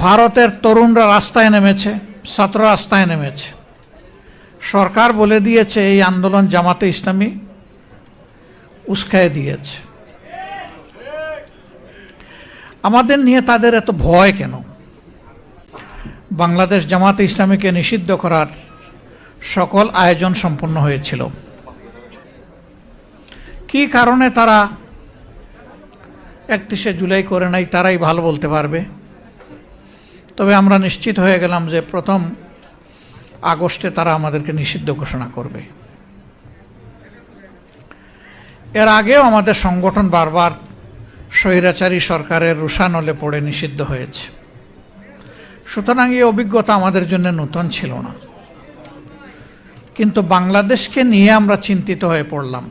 ভারতের তরুণরা রাস্তায় নেমেছে, ছাত্র রাস্তায় নেমেছে। সরকার বলে দিয়েছে এই আন্দোলন জামাতে ইসলামী উস্কায়ে দিয়েছে। আমাদের নিয়ে তাদের এত ভয় কেন? বাংলাদেশ জামাতে ইসলামীকে নিষিদ্ধ করার সকল আয়োজন সম্পন্ন হয়েছিল। কি কারণে তারা 31শে জুলাই করে নাই তারাই ভালো বলতে পারবে। তবে আমরা নিশ্চিত হয়ে গেলাম যে 1 আগস্টে তারা আমাদেরকে নিষিদ্ধ ঘোষণা করবে। এর আগেও আমাদের সংগঠন বারবার স্বৈরাচারী সরকারের রোষানলে পড়ে নিষিদ্ধ হয়েছে। সুতরাং এই অভিজ্ঞতা আমাদের জন্য নতুন ছিল না। কিন্তু বাংলাদেশকে নিয়ে আমরা চিন্তিত হয়ে পড়লাম।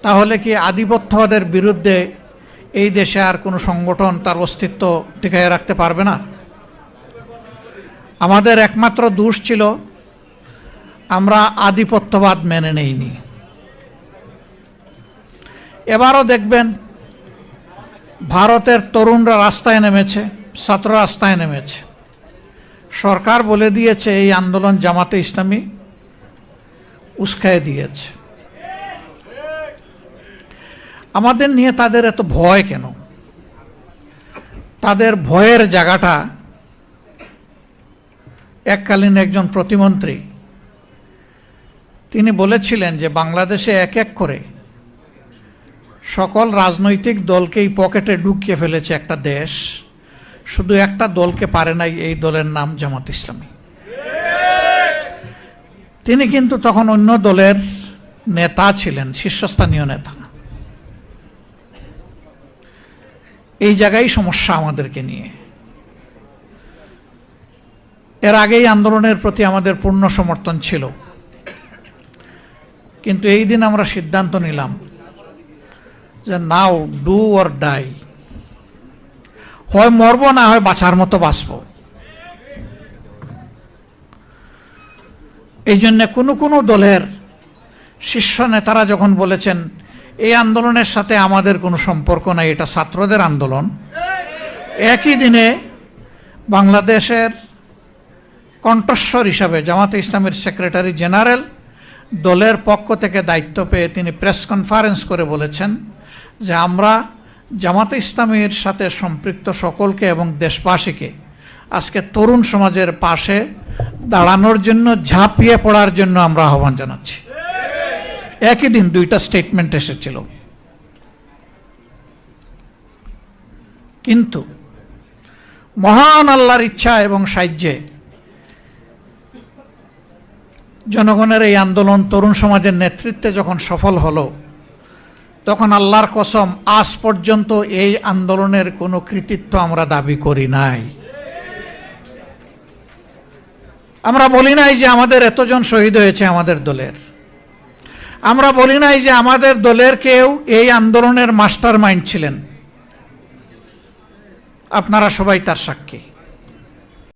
তাহলে কি আধিপত্যবাদের বিরুদ্ধে এই দেশে আর কোনো সংগঠন তার অস্তিত্ব টিকিয়ে রাখতে পারবে না? আমাদের একমাত্র দোষ ছিল আমরা আধিপত্যবাদ মেনে নেইনি। এবারও দেখবেন ভারতের তরুণরা রাস্তায় নেমেছে, ছাত্র রাস্তায় নেমেছে। সরকার বলে দিয়েছে এই আন্দোলন জামাতে ইসলামী উস্কায়ে দিয়েছে। আমাদের নিয়ে তাদের এত ভয় কেন? তাদের ভয়ের জায়গাটা এককালীন একজন প্রতিমন্ত্রী তিনি বলেছিলেন যে বাংলাদেশে এক এক করে সকল রাজনৈতিক দলকেই পকেটে ঢুকিয়ে ফেলেছে একটা দেশ, শুধু একটা দলকে পারে নাই, এই দলের নাম জামাত ইসলামী। তিনি কিন্তু তখন অন্য দলের নেতা ছিলেন, শীর্ষস্থানীয় নেতা। এই জায়গায় সমস্যা আমাদেরকে নিয়ে। এর আগেই আন্দোলনের প্রতি আমাদের পূর্ণ সমর্থন ছিল, কিন্তু এই দিন আমরা সিদ্ধান্ত নিলাম যে নাও ডু অর ডাই, হয় মরব না হয় বাঁচার মতো বাঁচব। এই জন্য কোনো দলের শীর্ষ নেতারা যখন বলেছেন এই আন্দোলনের সাথে আমাদের কোনো সম্পর্ক নাই, এটা ছাত্রদের আন্দোলন, একই দিনে বাংলাদেশের কণ্ঠস্বর হিসাবে জামাতে ইসলামের সেক্রেটারি জেনারেল দলের পক্ষ থেকে দায়িত্ব পেয়ে তিনি প্রেস কনফারেন্স করে বলেছেন যে আমরা জামাতে ইসলামীর সাথে সম্পৃক্ত সকলকে এবং দেশবাসীকে আজকে তরুণ সমাজের পাশে দাঁড়ানোর জন্য, ঝাঁপিয়ে পড়ার জন্য আমরা আহ্বান জানাচ্ছি। একই দিন 2টা স্টেটমেন্ট এসেছিল। কিন্তু মহান আল্লাহর ইচ্ছা এবং সাহায্যে জনগণের এই আন্দোলন তরুণ সমাজের নেতৃত্বে যখন সফল হলো, তখন আল্লাহর কসম আজ পর্যন্ত এই আন্দোলনের কোনো কৃতিত্ব আমরা দাবি করি নাই। আমরা বলি নাই যে আমাদের এতজন শহীদ হয়েছে আমাদের দলের। আমরা বলি নাই যে আমাদের দলের কেউ এই আন্দোলনের মাস্টার মাইন্ড ছিলেন। আপনারা সবাই তার সাক্ষী।